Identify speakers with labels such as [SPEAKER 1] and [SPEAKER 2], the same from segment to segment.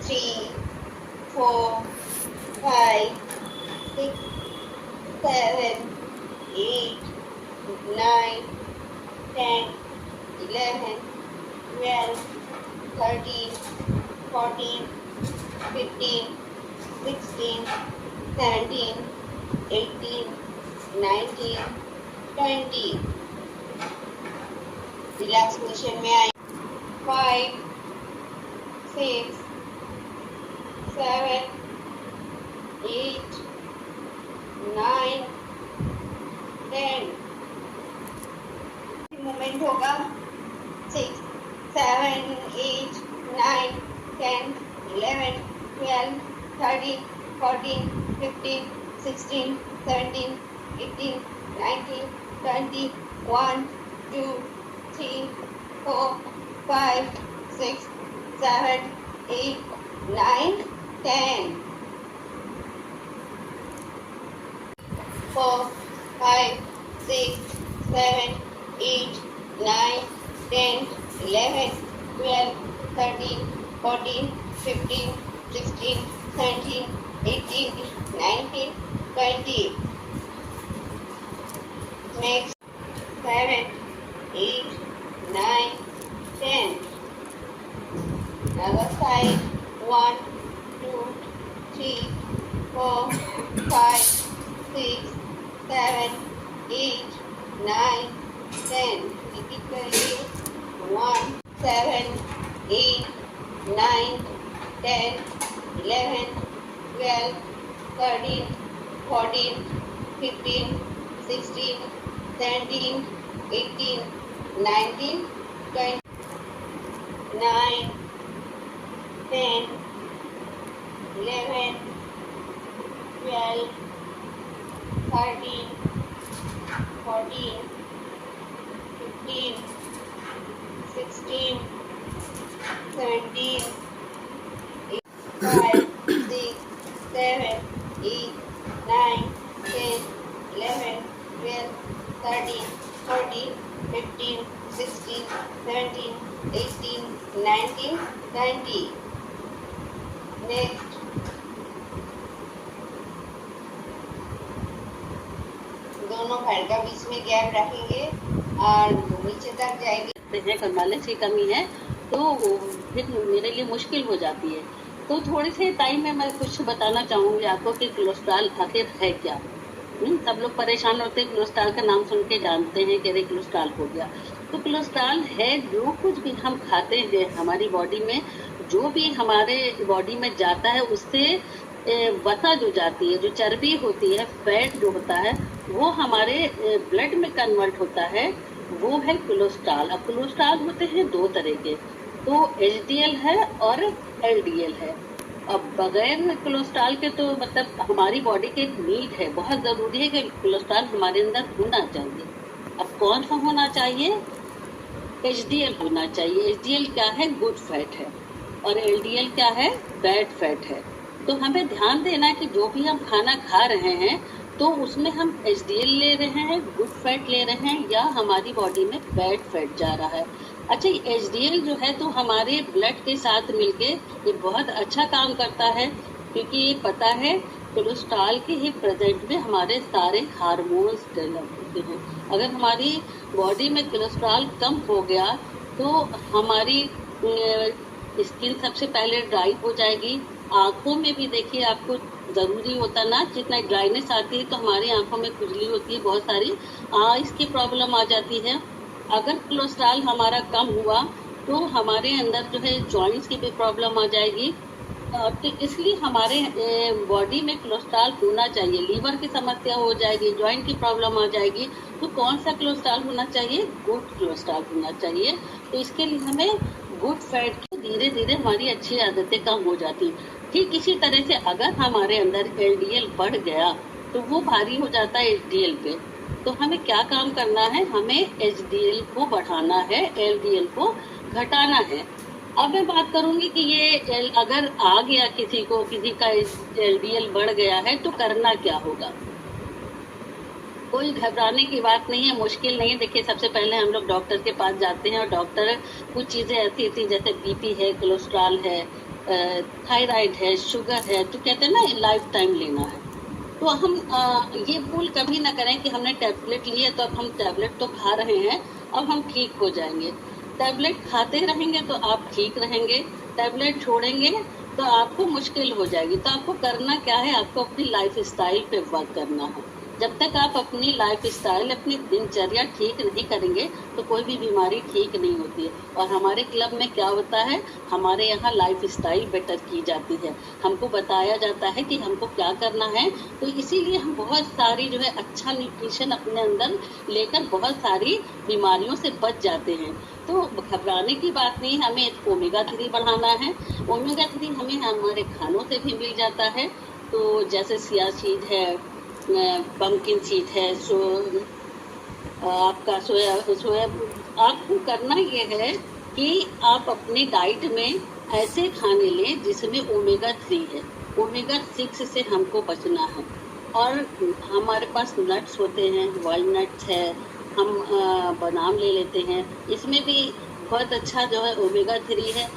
[SPEAKER 1] 3, 4, 5, 6, 7, 8, 9, 10, 11, 12, 13, 14, 15, 16, 17, 18, 19, 20. Relax position में आए. 5, 6, 7, 8, 9, 10. Movement होगा. 6, 7, 8, 9, 10, 11, 12, 13, 14, 15, 16, 17, 18, 19, 20, 1, 2, 3, 4, 5, 6, 7, 8, 9, 10. 4, 5, 6, 7, 8, 9, 10, 11, 12, 13, 14, 15, 16, 17, 18, 19, 20. Next. 7, 8, 9, 10. Other side. 1, 2, 3, 4, 5, 6, 7, 8, 9, 10. Repeat करिए. 1, 7, 8, 9, 10, 11, 12, 13, 14, 15, 16, 17, 18, 19, 20, 9, 10, 11, 12, 13, 14, 15, 16, 17, 5, 6, 7, 8, 9, 10, 11, 12, 13, 14, 15, 16, 17, 18, 19, 20. Next. दोनों पैर का बीच में गैप रखेंगे और नीचे तक जाएंगे.
[SPEAKER 2] कमालिश की कमी है तो फिर मेरे लिए मुश्किल हो जाती है. तो थोड़े से टाइम में मैं कुछ बताना चाहूँगी आपको कि कोलेस्ट्रॉल आखिर है क्या. सब लोग परेशान होते हैं, कोलेस्ट्रॉल का नाम सुन के जानते हैं कि अरे कोलेस्ट्रॉल हो गया. तो कोलेस्ट्रॉल है जो कुछ भी हम खाते हैं हमारी बॉडी में, जो भी हमारे बॉडी में जाता है उससे वसा जो जाती है, जो चर्बी होती है, फैट जो होता है वो हमारे ब्लड में कन्वर्ट होता है, वो है कोलेस्ट्रॉल. अब कोलेस्ट्रॉल होते हैं दो तरह के, तो एचडीएल है और एलडीएल है. अब बगैर कोलेस्ट्रॉल के तो मतलब हमारी बॉडी की एक नीड है, बहुत ज़रूरी है कि कोलेस्ट्रॉल हमारे अंदर होना चाहिए. अब कौन सा होना चाहिए? एचडीएल होना चाहिए. एचडीएल क्या है? गुड फैट है. और एलडीएल क्या है? बैड फैट है. तो हमें ध्यान देना है कि जो भी हम खाना खा रहे हैं तो उसमें हम एचडीएल ले रहे हैं, गुड फैट ले रहे हैं, या हमारी बॉडी में बैड फैट जा रहा है. अच्छा, एचडीएल जो है तो हमारे ब्लड के साथ मिलके ये बहुत अच्छा काम करता है, क्योंकि ये पता है कोलेस्ट्रॉल के ही प्रेजेंट में हमारे सारे हार्मोन्स डेवलप होते हैं. अगर हमारी बॉडी में कोलेस्ट्रॉल कम हो गया तो हमारी स्किन सबसे पहले ड्राई हो जाएगी. आंखों में भी देखिए, आपको ज़रूरी होता ना, जितना ड्राइनेस आती है तो हमारी आंखों में खुजली होती है, बहुत सारी आइस की प्रॉब्लम आ जाती है. अगर कोलेस्ट्रॉल हमारा कम हुआ तो हमारे अंदर जो है जॉइंट्स की भी प्रॉब्लम आ जाएगी. तो इसलिए हमारे बॉडी में कोलेस्ट्रॉल होना चाहिए. लीवर की समस्या हो जाएगी, जॉइंट की प्रॉब्लम आ जाएगी. तो कौन सा कोलेस्ट्रॉल होना चाहिए? गुड कोलेस्ट्रॉल होना चाहिए. तो इसके लिए हमें गुड फैट की धीरे धीरे हमारी अच्छी आदतें कम हो जाती. ठीक इसी तरह से अगर हमारे अंदर एलडीएल बढ़ गया तो वो भारी हो जाता है एचडीएल पे. तो हमें क्या काम करना है? हमें एचडीएल को बढ़ाना है, एलडीएल को घटाना है. अब मैं बात करूंगी कि ये अगर आ गया किसी का एलडीएल बढ़ गया है तो करना क्या होगा. कोई घबराने की बात नहीं है, मुश्किल नहीं है. देखिए, सबसे पहले हम लोग डॉक्टर के पास जाते हैं और डॉक्टर कुछ चीज़ें ऐसी थी जैसे बीपी है, कोलेस्ट्रॉल है, थायराइड है, शुगर है, तो कहते हैं ना लाइफ टाइम लेना है। तो हम ये भूल कभी ना करें कि हमने टैबलेट लिए तो अब हम टैबलेट तो खा रहे हैं, अब हम ठीक हो जाएंगे। टैबलेट खाते रहेंगे तो आप ठीक रहेंगे, टैबलेट छोड़ेंगे तो आपको मुश्किल हो जाएगी। तो आपको करना क्या है, आपको अपनी लाइफ स्टाइल पे वर्क करना है। जब तक आप अपनी लाइफ स्टाइल, अपनी दिनचर्या ठीक नहीं करेंगे तो कोई भी बीमारी ठीक नहीं होती है। और हमारे क्लब में क्या होता है, हमारे यहाँ लाइफ स्टाइल बेटर की जाती है, हमको बताया जाता है कि हमको क्या करना है। तो इसीलिए हम बहुत सारी जो है अच्छा न्यूट्रिशन अपने अंदर लेकर बहुत सारी बीमारियों से बच जाते हैं। तो घबराने की बात नहीं, हमें ओमेगा 3 बढ़ाना है। ओमेगा 3 हमें हमारे खानों से भी मिल जाता है। तो जैसे सिया सीड है, पम्पकिन सीड है, आपका सोया। आपको करना ये है कि आप अपनी डाइट में ऐसे खाने लें जिसमें ओमेगा 3 है। ओमेगा 6 से हमको बचना है। और हमारे पास नट्स होते हैं, वॉलनट्स है, हम बादाम ले लेते हैं, इसमें भी बहुत अच्छा जो है ओमेगा 3 है।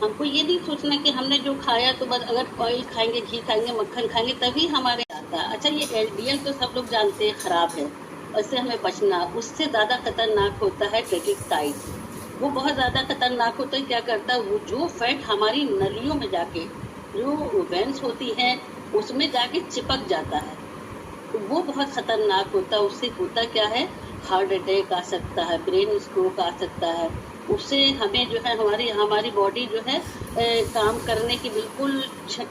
[SPEAKER 2] हमको ये नहीं सोचना कि हमने जो खाया तो बस, अगर ऑयल खाएंगे, घी खाएंगे, मक्खन खाएंगे तभी हमारे आता है। अच्छा, ये एलडीएल तो सब लोग जानते हैं खराब है, उससे हमें बचना। उससे ज़्यादा खतरनाक होता है ट्राइग्लिसराइड। वो बहुत ज़्यादा खतरनाक होता है। क्या करता है वो, जो फैट हमारी नलियों में जाके, जो वेंस होती है उसमें जाके चिपक जाता है, तो वो बहुत खतरनाक होता है। उससे होता क्या है, हार्ट अटैक आ सकता है, ब्रेन स्ट्रोक आ सकता है। उससे हमें जो है हमारी बॉडी जो है काम करने की बिल्कुल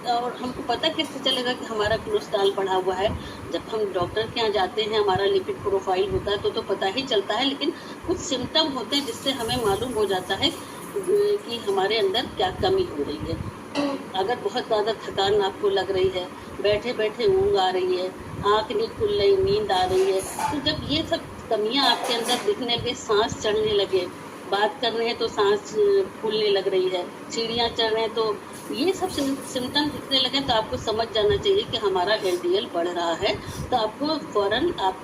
[SPEAKER 2] और हमको पता कैसे चलेगा कि हमारा कोलेस्ट्रॉल बढ़ा हुआ है। जब हम डॉक्टर के यहाँ जाते हैं, हमारा लिपिड प्रोफाइल होता है तो पता ही चलता है, लेकिन कुछ सिम्टम होते हैं जिससे हमें मालूम हो जाता है कि हमारे अंदर क्या कमी हो रही है। तो अगर बहुत ज़्यादा थकान आपको लग रही है, बैठे बैठे ऊँघ आ रही है, आँख नहीं खुल रही, नींद आ रही है, तो जब ये सब कमियां आपके अंदर दिखने लगे, सांस चढ़ने लगे, बात कर रहे हैं तो सांस फूलने लग रही है, सीढ़ियाँ चढ़ रहे हैं, तो ये सब सिम्टम दिखने लगे तो आपको समझ जाना चाहिए कि हमारा एलडीएल बढ़ रहा है। तो आपको फौरन आप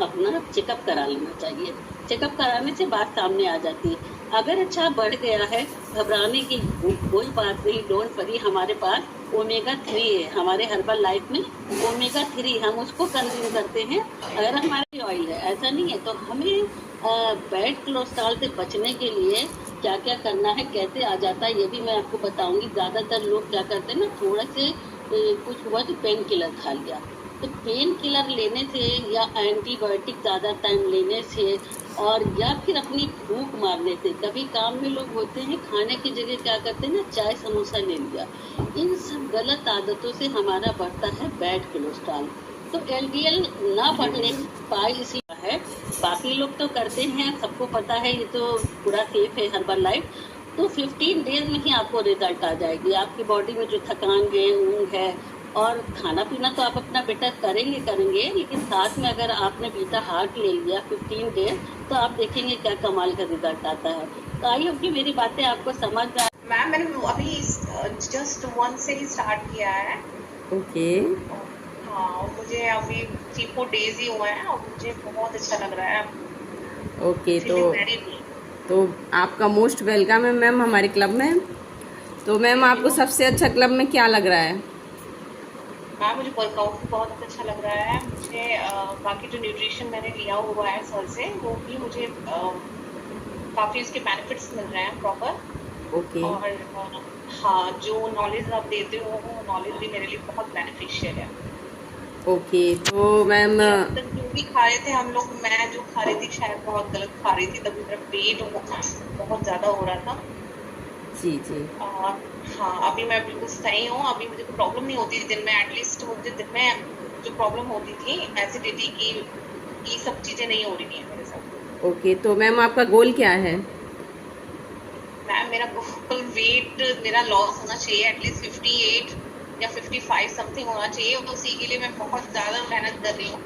[SPEAKER 2] अपना चेकअप करा लेना चाहिए। चेकअप कराने से बात सामने आ जाती है। अगर अच्छा बढ़ गया है, घबराने की कोई बात नहीं, डोंट वरी। हमारे पास ओमेगा 3 है, हमारे हर्बल लाइफ में ओमेगा 3 हम उसको कंज्यूम करते हैं। अगर हमारे ऑयल है, ऐसा नहीं है। तो हमें बैड कोलेस्ट्रॉल से बचने के लिए क्या क्या करना है, कैसे आ जाता है, ये भी मैं आपको बताऊंगी। ज़्यादातर लोग क्या करते हैं ना, थोड़ा से कुछ हुआ तो पेन किलर खा लिया। तो पेन किलर लेने से या एंटीबायोटिक ज़्यादा टाइम लेने से और या फिर अपनी भूख मारने से, कभी काम में लोग होते हैं खाने की जगह क्या करते हैं ना, चाय समोसा ले लिया। इन सब गलत आदतों से हमारा बढ़ता है बैड कोलेस्ट्रॉल। तो एलडीएल ना बढ़ने पाए इसी है। बाकी लोग तो करते हैं, सबको पता है, ये तो पूरा सेफ है हर्बल लाइफ। तो 15 डेज में ही आपको रिजल्ट आ जाएगी। आपकी बॉडी में जो थकान है, ऊँघ है, और खाना पीना तो आप अपना बेटर करेंगे, लेकिन साथ में अगर आपने बीटा हार्ट ले लिया 15 डेज, तो आप देखेंगे क्या कमाल का रिजल्ट आता है। तो आई होप कि मेरी बातें आपको समझ आए।
[SPEAKER 1] मैम मैंने अभी जस्ट 1 से ही स्टार्ट किया है।
[SPEAKER 3] ओके।
[SPEAKER 1] हाँ, मुझे अभी 3-4 डेज ही हुए हैं और मुझे बहुत अच्छा लग रहा है।
[SPEAKER 3] Okay,
[SPEAKER 1] Feeling very good.
[SPEAKER 3] तो आपका मोस्ट वेलकम है मैम हमारे क्लब में। तो मैम आपको सबसे अच्छा क्लब में क्या लग रहा है?
[SPEAKER 1] मैम मुझे वर्कआउट बहुत अच्छा लग रहा है। मुझे बाकी जो न्यूट्रिशन मैंने लिया हुआ है सर से, वो भी मुझे काफ़ी उसके बेनिफिट्स मिल रहे हैं प्रॉपर।
[SPEAKER 3] ओके।
[SPEAKER 1] और हाँ, जो नॉलेज आप देते हो वो नॉलेज भी मेरे लिए बहुत बेनिफिशियल है।
[SPEAKER 3] ओके, तो मैम
[SPEAKER 1] जो भी खा रहे थे हम लोग, मैं जो खा रही थी शायद बहुत गलत खा रही थी, तभी मेरा पेट बहुत ज़्यादा हो रहा था।
[SPEAKER 3] जी जी।
[SPEAKER 1] हाँ, अभी मैं बिल्कुल सही हूँ। अभी मुझे कोई प्रॉब्लम नहीं होती दिन में। एटलीस्ट मुझे दिन में जो प्रॉब्लम होती थी एसिडिटी की, ये सब चीज़ें नहीं हो रही है मेरे साथ।
[SPEAKER 3] ओके, तो मैम आपका गोल क्या है?
[SPEAKER 1] मैम मेरा गोल वेट मेरा लॉस होना चाहिए, एटलीस्ट 58 या 55 समथिंग होना चाहिए। उसी के लिए मैं बहुत ज़्यादा मेहनत कर रही हूँ।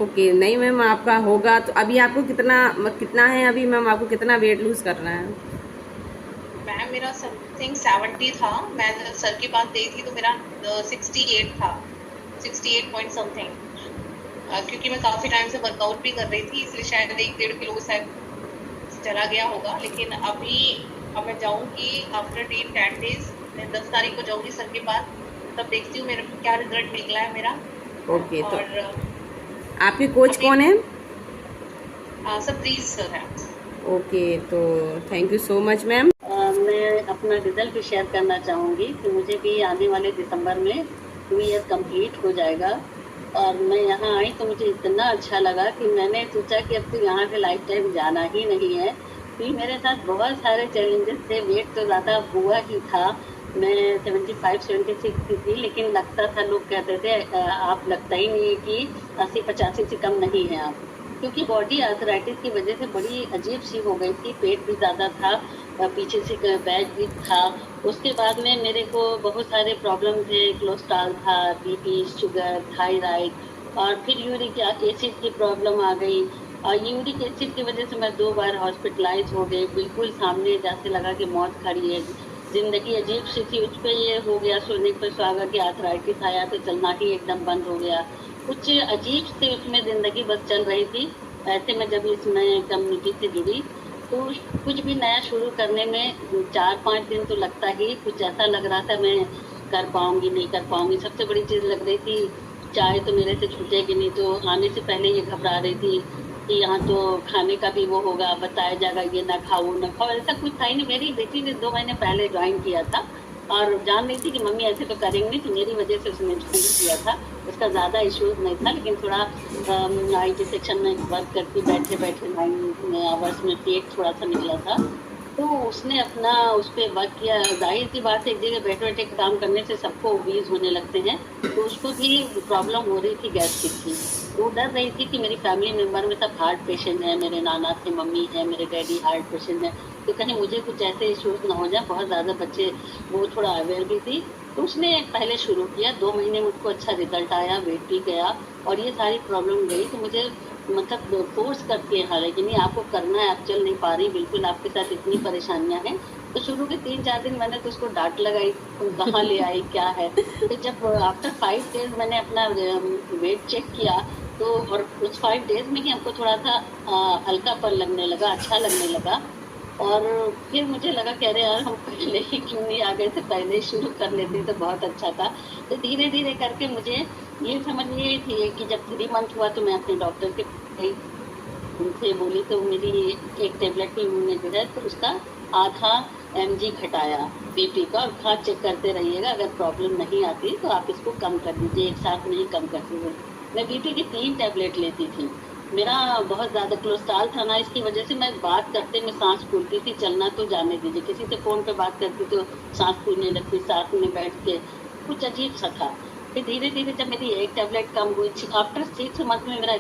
[SPEAKER 3] ओके, नहीं मैम आपका होगा। तो अभी आपको कितना है अभी मैम, आपको कितना वेट लूज करना है?
[SPEAKER 1] मैम मेरा समथिंग 70 था। मैं जब सर के पास गई थी तो मेरा 68 था, 68 पॉइंट समथिंग। क्योंकि मैं काफ़ी टाइम से वर्कआउट भी कर रही थी, इसलिए शायद 1-1.5 किलो शायद चला गया होगा। लेकिन अब मैं जाऊँगी आफ्टर 10 डेज मैं 10 तारीख को जाऊंगी सर के पास, तब देखती हूँ मेरा क्या रिजल्ट निकला है मेरा।
[SPEAKER 3] ओके, तो
[SPEAKER 1] और
[SPEAKER 3] आपके कोच
[SPEAKER 1] अभी
[SPEAKER 3] कौन है?
[SPEAKER 1] सप्रीत सर है।
[SPEAKER 3] ओके, तो thank you so much ma'am.
[SPEAKER 2] मैं अपना रिजल्ट भी शेयर करना चाहूँगी कि मुझे भी आने वाले दिसंबर में 2 ईयर कंप्लीट हो जाएगा। और मैं यहाँ आई तो मुझे इतना अच्छा लगा कि मैंने सोचा कि अब तो यहाँ से लाइफ टाइम जाना ही नहीं है। क्योंकि मेरे साथ बहुत सारे चैलेंजेस थे, वेट तो ज़्यादा हुआ ही था, मैं 75-76 की थी, लेकिन लगता था, लोग कहते थे आप लगता ही नहीं है कि 80-85 से कम नहीं है आप, क्योंकि बॉडी आर्थराइटिस की वजह से बड़ी अजीब सी हो गई थी, पेट भी ज़्यादा था, पीछे से बैक भी था। उसके बाद में मेरे को बहुत सारे प्रॉब्लम थे, कोलेस्ट्रॉल था, बीपी, शुगर, थायराइड, और फिर यूरिक एसिड की प्रॉब्लम आ गई। और यूरिक एसिड की वजह से मैं 2 बार हॉस्पिटलाइज हो गई, बिल्कुल सामने जैसे लगा कि मौत खड़ी है, ज़िंदगी अजीब सी थी। उस पर ये हो गया, सोने पर सुहागा कि आर्थराइटिस आया तो चलना ही एकदम बंद हो गया। कुछ अजीब से उसमें ज़िंदगी बस चल रही थी। ऐसे में जब इस नए कम्युनिटी से जुड़ी तो कुछ भी नया शुरू करने में 4-5 दिन तो लगता ही, कुछ ऐसा लग रहा था मैं कर पाऊंगी नहीं कर पाऊंगी। सबसे बड़ी चीज़ लग रही थी चाय तो मेरे से छूटेगी नहीं, तो आने से पहले ये घबरा रही थी कि यहाँ तो खाने का भी वो होगा, बताया जाएगा ये ना खाओ ना खाओ, ऐसा कुछ था ही नहीं। मेरी बेटी ने 2 महीने पहले ज्वाइन किया था और जान रही थी कि मम्मी ऐसे तो करेंगे, तो मेरी वजह से उसने ज्वाइन किया था। उसका ज़्यादा इश्यूज नहीं था, लेकिन थोड़ा IT सेक्शन में वर्क करके बैठे बैठे 9 आवर्स में पेट थोड़ा सा निकला था, तो उसने अपना उस पर वर्क किया। जाहिर सी बात है, एक जगह बैठे बैठे काम करने से सबको ओबीज होने लगते हैं, तो उसको भी प्रॉब्लम हो रही थी गैस्ट्रिक की। वो डर रही थी कि मेरी फैमिली मेम्बर में सब हार्ट पेशेंट है, मेरे नाना थे, मम्मी है, मेरे डैडी हार्ट पेशेंट है, तो कहीं मुझे कुछ ऐसे इश्यूज ना हो जाए। बहुत ज़्यादा बच्चे, वो थोड़ा अवेयर भी थी, तो उसने पहले शुरू किया। 2 महीने में उसको अच्छा रिजल्ट आया, वेट भी गया और ये सारी प्रॉब्लम गई। तो मुझे मतलब फोर्स करती है, हालांकि नहीं आपको करना है, आप चल नहीं पा रही, बिल्कुल आपके साथ इतनी परेशानियां हैं। तो शुरू के 3-4 दिन मैंने तो उसको डांट लगाई, तुम कहाँ ले आई, क्या है। तो जब आफ्टर 5 डेज मैंने अपना वेट चेक किया, तो और उस 5 डेज में ही हमको थोड़ा सा हल्कापन लगने लगा, अच्छा लगने लगा। और फिर मुझे लगा कि अरे यार, हम पहले ही क्यों नहीं आ गए थे, पहले ही शुरू कर लेते तो बहुत अच्छा था। तो धीरे धीरे करके मुझे ये समझ ये थी कि जब 3 मंथ हुआ तो मैं अपने डॉक्टर के गई, उनसे बोली, तो मेरी एक टेबलेट भी उन्होंने जो है तो उसका आधा mg घटाया बीपी का, और खास चेक करते रहिएगा, अगर प्रॉब्लम नहीं आती तो आप इसको कम कर दीजिए, एक साथ नहीं कम करते हुए। मैं बीपी की 3 टैबलेट लेती थी। मेरा बहुत ज़्यादा कोलेस्ट्रॉल था ना, इसकी वजह से मैं बात करते में सांस फूलती थी, चलना तो जाने दीजिए, किसी से फ़ोन पे बात करती तो सांस फूलने लगती, साथ में बैठ के कुछ अजीब सा था। फिर धीरे धीरे जब मेरी एक टैबलेट कम हुई, आफ्टर 6 मंथ में मेरा